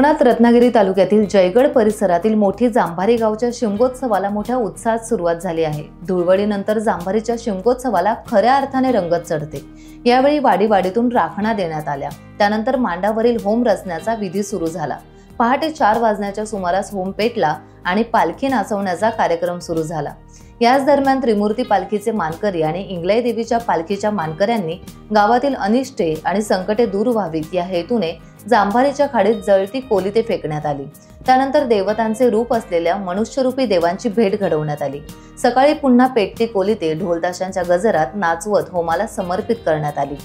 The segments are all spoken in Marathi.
कोकणात रत्नागिरी तालुक्यातील जयगड परिसरातील मोठी जांभारी गावच्या शिमगोत्सवाला मोठ्या उत्साहात सुरुवात झाली आहे। धुळवडीनंतर जांभारीच्या शिमगोत्सवाला खऱ्या अर्थाने रंगत चढते। यावेळी वाडीवाडीतून राखणा देण्यात आल्या। त्यानंतर मांडावरील होम रचण्याचा विधी सुरू झाला। पहाटे 4 वाजण्याच्या सुमारास होम पेटला आणि पालखी नाचवण्याचा कार्यक्रम सुरू झाला। याच दरम्यान त्रिमूर्ती पालखीचे मानकरी आणि इंगलाई देवीच्या पालखीच्या मानकऱ्यांनी गावातील अनिष्टे आणि संकटे दूर व्हावीत या हेतूने जांभारीच्या खाडीत जळती कोलिते फेकण्यात आली। त्यानंतर देवतांचे रूप असलेल्या मनुष्यरूपी देवांची भेट घडवण्यात आली। सकाळी पुन्हा पेटती कोलिते ढोलताशांच्या गजरात नाचवत होमाला समर्पित करण्यात आली।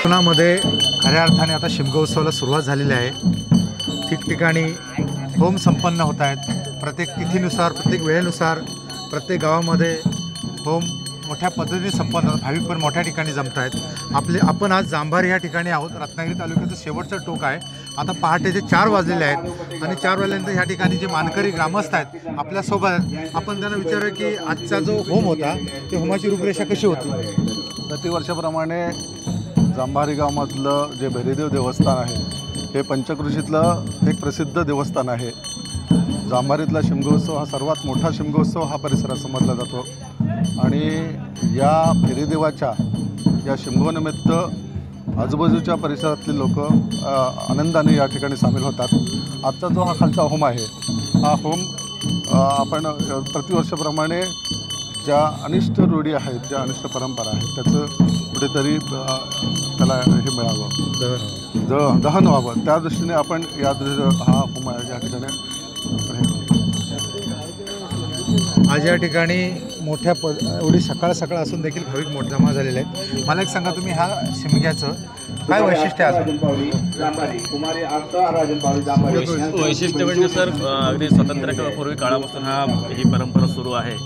कोकणामध्ये खऱ्या अर्थाने आता शिमगोत्सवाला सुरुवात झालेली आहे। ठिकठिकाणी होम संपन्न होत आहेत। प्रत्येक तिथीनुसार, प्रत्येक वेळेनुसार प्रत्येक गावामध्ये होम मोठ्या पद्धतीने संपन्न होतात। भाविक पण मोठ्या ठिकाणी जमत आहेत। आपण आज जांभारी या ठिकाणी आहोत। रत्नागिरी तालुक्याचं शेवटचं टोक आहे। आता पहाटेचे 4 वाजलेले आहेत आणि 4 वाजल्यानंतर ह्या ठिकाणी जे मानकरी ग्रामस्थ आहेत आपल्यासोबत आहेत। आपण त्यांना विचारूया की आजचा जो होम होता ते होमाची रूपरेषा कशी होती। प्रतिवर्षाप्रमाणे जांभारी गावामधलं जे भैरीदेव देवस्थान आहे हे पंचक्रोशीतलं एक प्रसिद्ध देवस्थान आहे। जांभारीतला शिमगोत्सव हा सर्वात मोठा शिमगोत्सव हा परिसरात समजला जातो आणि या भैरीदेवाच्या या शिमगोनिमित्त आजूबाजूच्या परिसरातले लोक आनंदाने या ठिकाणी सामील होतात। आजचा जो हा खालचा होम आहे हा होम आपण प्रतिवर्षाप्रमाणे ज्या अनिष्ट रूढी आहेत, ज्या अनिष्ट परंपरा आहेत त्याचं कुठेतरी त्याला हे मिळावं, दहन व्हावं त्या दृष्टीने आपण हा होम या ठिकाणी आज या ठिकाणी मोठ्या एवढी सकाळ सकाळ असून देखील भाविक मोठ जमा झालेले आहेत। मला एक सांगा, तुम्ही हा शिमग्याचं काय वैशिष्ट्य आहे? वैशिष्ट्य म्हणजे सर अगदी स्वातंत्र्यापूर्वी काळापासून ही परंपरा सुरू आहे।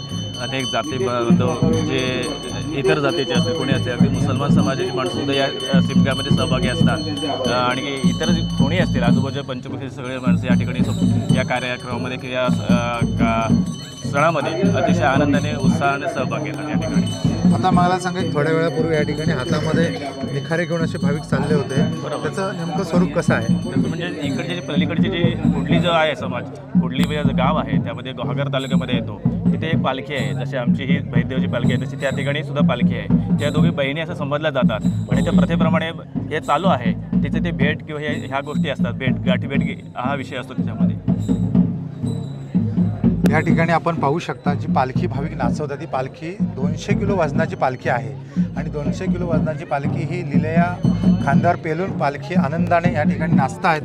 अनेक जाती बांधव जे इतर जातीचे असतील, कोणी असतील, अगदी मुसलमान समाजाची माणसंसुद्धा या शिमग्यामध्ये सहभागी असतात आणि इतर कोणी असतील आजूबाजूच्या पंचक्रोशीचे सगळे माणसं या ठिकाणी या कार्यक्रमामध्ये किंवा सणामध्ये अतिशय आनंदाने उत्साहाने सहभाग घेतात या ठिकाणी. आता मला सांगा, थोड्या वेळापूर्वी या ठिकाणी हातामध्ये निखारे घेऊन असे भाविक चालले होते, त्याचं नेमकं स्वरूप कसं आहे? म्हणजे इकडचे जे पलीकडचे जे कुडली जो आहे समाज, कुडली गाव आहे त्यामध्ये गुहागर तालुक्यामध्ये येतो, तिथे एक पालखी आहे. जशी आमची ही भैदेवची पालखी आहे तशी त्या ठिकाणी सुद्धा पालखी आहे. त्या दोघी बहिणी असं समजल्या जातात आणि त्या प्रथेप्रमाणे हे चालू आहे. तिथे ते भेट किंवा ह्या गोष्टी असतात, गाठीभेट हा विषय असतो त्याच्यामध्ये. या ठिकाणी आपण पाहू शकता जी पालखी भाविक नाचवतात ती पालखी 200 किलो वजनाची पालखी आहे आणि 200 किलो वजनाची पालखी ही लिलया खांद्यावर पेलून पालखी आनंदाने या ठिकाणी नाचत आहेत.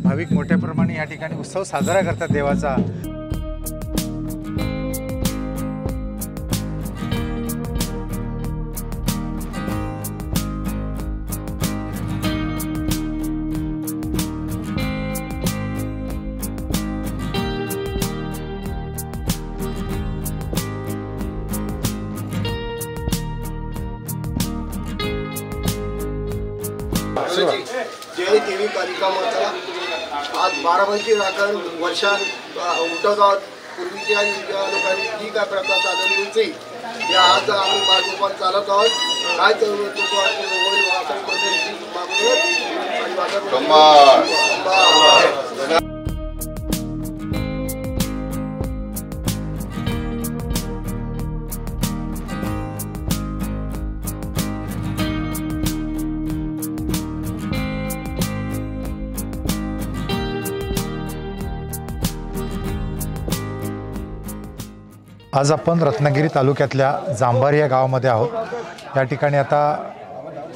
भाविक मोठ्या प्रमाणे या ठिकाणी उत्सव साजरा करतात देवाचा. जे टीव्ही कार्यक्रमाचा आज बारामती राखण वर्षात उठवतात. पूर्वीच्या लोकांनी जी काय प्रथा चालवली होती ते आज आम्ही मागोपाठ चालत आहोत. काय आज आपण रत्नागिरी तालुक्यातल्या जांभारी या गावामध्ये आहोत. या ठिकाणी आता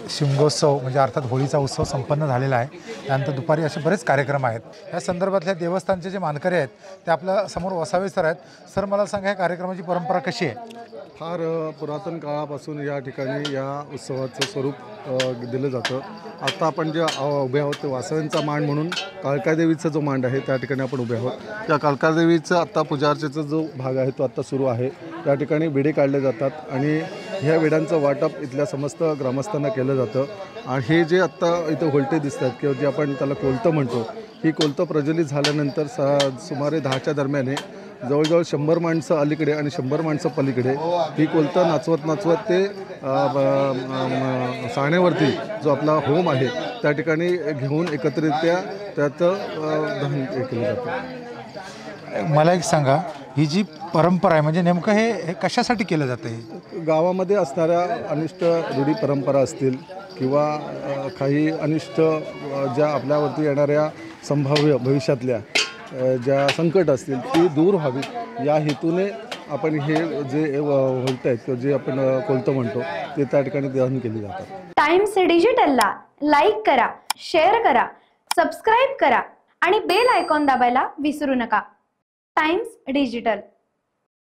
शिमगोत्सव म्हणजे अर्थात होळीचा उत्सव संपन्न झालेला आहे. त्यानंतर दुपारी असे बरेच कार्यक्रम आहेत. या संदर्भातल्या देवस्थानचे जे मानकरी आहेत ते आपल्या समोर वसावे सर आहेत. सर, मला सांगा, या कार्यक्रमाची परंपरा कशी आहे? फार पुरातन काळापासून या ठिकाणी या उत्सवाचं स्वरूप दिलं जातं. आत्ता आपण जे उभे आहोत ते वासव्यांचा मांड म्हणून काळकादेवीचा जो मांड आहे त्या ठिकाणी आपण उभे आहोत. त्या काळकादेवीचं आत्ता पूजार्चेचा जो भाग आहे तो आत्ता सुरू आहे. त्या ठिकाणी विडे काढले जातात आणि ह्या विड्यांचं वाटप इथल्या समस्त ग्रामस्थांना केलं जातं. आणि हे जे आत्ता इथं होलटे दिसतात किंवा जे आपण त्याला कोलतं म्हणतो, ही कोलतं प्रज्वलित झाल्यानंतर सुमारे 10च्या दरम्याने जवळजवळ 100 माणसं अलीकडे आणि 100 माणसं पलीकडे ही कोलतं नाचवत ते साण्यावरती जो आपला होम आहे त्या ठिकाणी घेऊन एकत्रितरित्या त्याचं दहन केलं जातं. मला एक सांगा, ही जी परंपरा आहे म्हणजे नेमकं हे कशासाठी केलं जातं? हे गावामध्ये असणाऱ्या अनिष्ट रूढी परंपरा असतील किंवा काही अनिष्ट ज्या आपल्यावरती येणाऱ्या संभाव्य भविष्यातल्या ज्या संकट असतील ती दूर व्हावीत या हेतूने आपण हे जे होलत आहेत किंवा जे आपण कोलतं म्हणतो ते त्या ठिकाणी दहन केले जातात. टाइम्स डिजिटलला लाईक करा, शेअर करा, सबस्क्राईब करा आणि बेल आयकॉन दाबायला विसरू नका. Times digital.